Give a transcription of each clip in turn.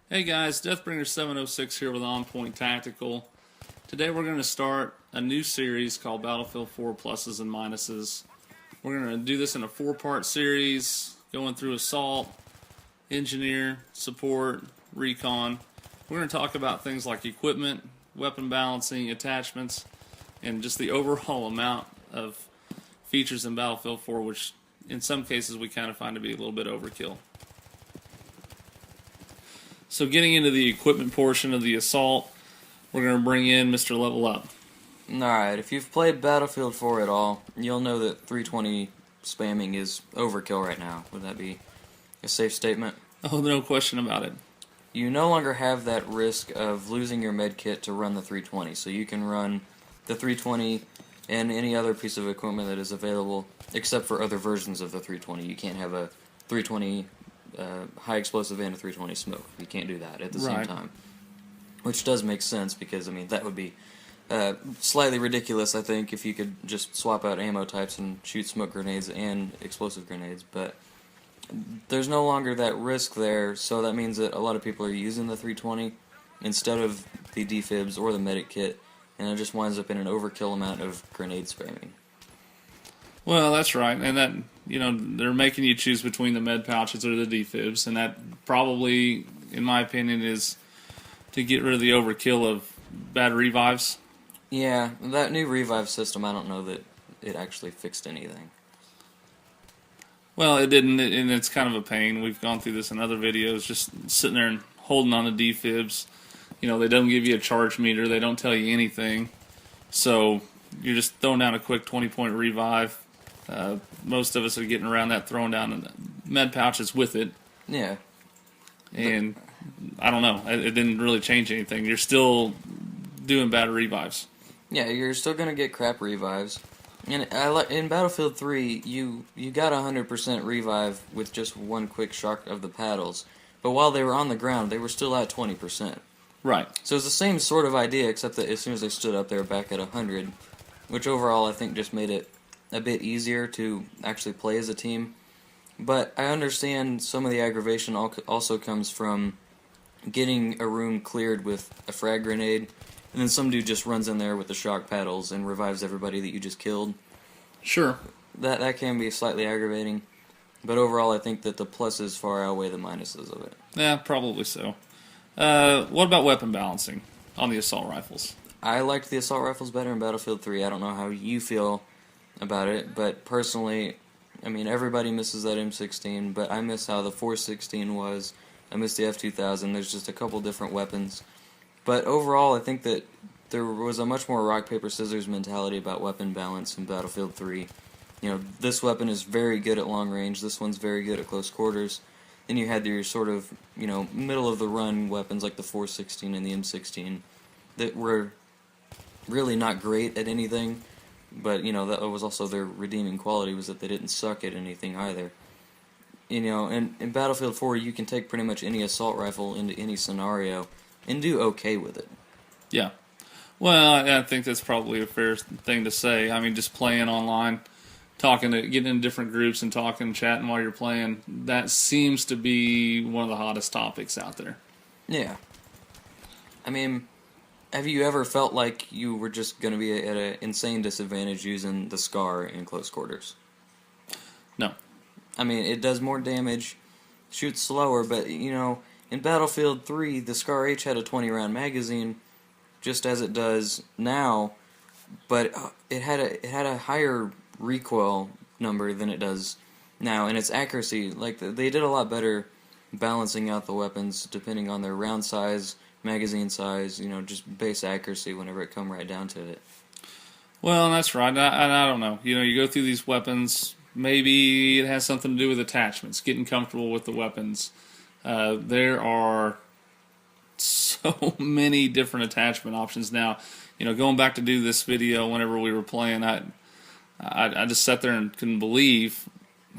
Hey guys, Deathbringer706 here with OnPointTactical. Today we're going to start a new series called Battlefield 4 Pluses and Minuses. We're going to do this in a 4-part series, going through Assault, Engineer, Support, Recon. We're going to talk about things like equipment, weapon balancing, attachments, and just the overall amount of features in Battlefield 4, which in some cases we kind of find to be a little bit overkill. So getting into the equipment portion of the Assault, we're going to bring in Mr. LevelUp. Alright, if you've played Battlefield 4 at all, you'll know that 320 spamming is overkill right now. Would that be a safe statement? Oh, no question about it. You no longer have that risk of losing your medkit to run the 320, so you can run the 320 and any other piece of equipment that is available, except for other versions of the 320. You can't have a 320 high explosive and a 320 smoke. You can't do that at the same time. Which does make sense because, I mean, that would be slightly ridiculous, I think, if you could just swap out ammo types and shoot smoke grenades and explosive grenades. But there's no longer that risk there, so that means that a lot of people are using the 320 instead of the defibs or the medic kit, and it just winds up in an overkill amount of grenade spamming. Well, that's right, and that, you know, they're making you choose between the med pouches or the defibs, and that probably, in my opinion, is to get rid of the overkill of bad revives. Yeah, that new revive system, I don't know that it actually fixed anything. Well, it didn't, and it's kind of a pain. We've gone through this in other videos, just sitting there and holding on the defibs. You know, they don't give you a charge meter, they don't tell you anything, so you're just throwing down a quick 20-point revive. Most of us are getting around that, throwing down med pouches with it. Yeah. And I don't know, it didn't really change anything. You're still doing bad revives. Yeah, you're still gonna get crap revives. And in Battlefield 3, you got 100% revive with just one quick shock of the paddles. But while they were on the ground, they were still at 20%. Right. So it's the same sort of idea, except that as soon as they stood up, they were back at 100. Which overall, I think, just made it a bit easier to actually play as a team. But I understand some of the aggravation also comes from getting a room cleared with a frag grenade, and then some dude just runs in there with the shock paddles and revives everybody that you just killed. Sure. That can be slightly aggravating, but overall I think that the pluses far outweigh the minuses of it. Yeah, probably so. What about weapon balancing on the assault rifles? I liked the assault rifles better in Battlefield 3. I don't know how you feel about it, but personally, I mean, everybody misses that M16, but I miss how the 416 was. I miss the F2000. There's just a couple different weapons. But overall, I think that there was a much more rock, paper, scissors mentality about weapon balance in Battlefield 3. You know, this weapon is very good at long range, this one's very good at close quarters. Then you had your sort of, you know, middle-of-the-run weapons like the 416 and the M16 that were really not great at anything. But, you know, that was also their redeeming quality, was that they didn't suck at anything either. You know, and in Battlefield 4, you can take pretty much any assault rifle into any scenario and do okay with it. Yeah. Well, I think that's probably a fair thing to say. I mean, just playing online, getting in different groups and talking, chatting while you're playing, that seems to be one of the hottest topics out there. Yeah. I mean, have you ever felt like you were just going to be at an insane disadvantage using the SCAR in close quarters? No. I mean, it does more damage, shoots slower, but, you know, in Battlefield 3, the SCAR H had a 20-round magazine, just as it does now, but it had a higher recoil number than it does now, and its accuracy, like, they did a lot better balancing out the weapons depending on their round size, magazine size, you know, just base accuracy whenever it come right down to it. Well, that's right. I don't know. You know, you go through these weapons, maybe it has something to do with attachments, getting comfortable with the weapons. There are so many different attachment options now. You know, going back to do this video whenever we were playing, I just sat there and couldn't believe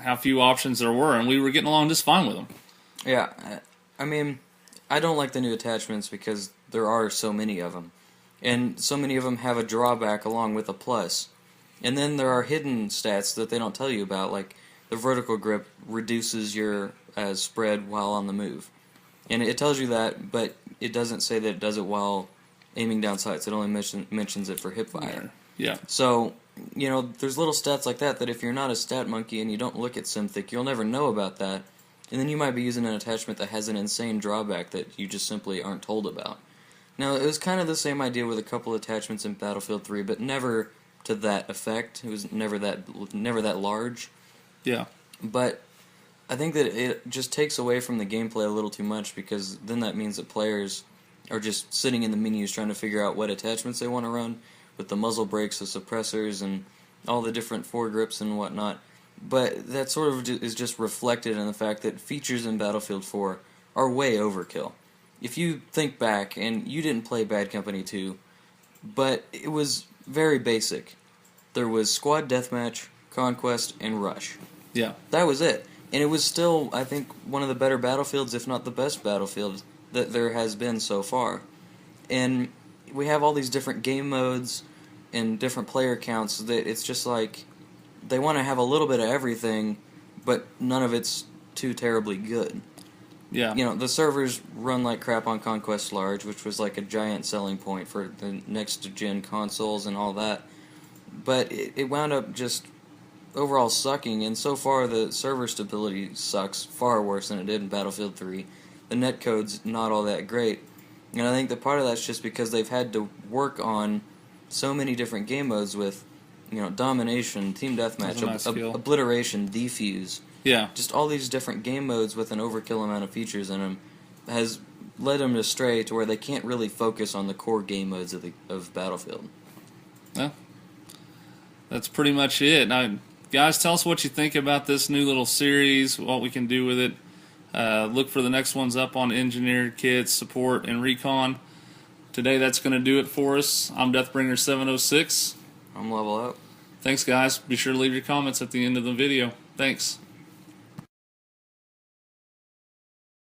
how few options there were, and we were getting along just fine with them. Yeah, I mean, I don't like the new attachments because there are so many of them. And so many of them have a drawback along with a plus. And then there are hidden stats that they don't tell you about, like the vertical grip reduces your spread while on the move. And it tells you that, but it doesn't say that it does it while aiming down sights. It only mentions it for hipfire. Yeah. So, you know, there's little stats like that if you're not a stat monkey and you don't look at SimThick, you'll never know about that. And then you might be using an attachment that has an insane drawback that you just simply aren't told about. Now, it was kind of the same idea with a couple attachments in Battlefield 3, but never to that effect. It was never that large. Yeah. But I think that it just takes away from the gameplay a little too much, because then that means that players are just sitting in the menus trying to figure out what attachments they want to run, with the muzzle brakes, the suppressors, and all the different foregrips and whatnot. But that sort of is just reflected in the fact that features in Battlefield 4 are way overkill. If you think back, and you didn't play Bad Company 2, but it was very basic. There was Squad Deathmatch, Conquest, and Rush. Yeah. That was it. And it was still, I think, one of the better Battlefields, if not the best Battlefield that there has been so far. And we have all these different game modes and different player counts that it's just like they want to have a little bit of everything, but none of it's too terribly good. Yeah. You know, the servers run like crap on Conquest Large, which was like a giant selling point for the next-gen consoles and all that. But it wound up just overall sucking, and so far the server stability sucks far worse than it did in Battlefield 3. The netcode's not all that great, and I think that part of that's just because they've had to work on so many different game modes with, you know, domination, team deathmatch, obliteration, defuse. Yeah. Just all these different game modes with an overkill amount of features in them has led them astray to where they can't really focus on the core game modes of Battlefield. Well, that's pretty much it. Now, guys, tell us what you think about this new little series, what we can do with it. Look for the next ones up on Engineered Kits, Support, and Recon. Today, that's going to do it for us. I'm Deathbringer706. I'm LevelUp. Thanks, guys. Be sure to leave your comments at the end of the video. Thanks.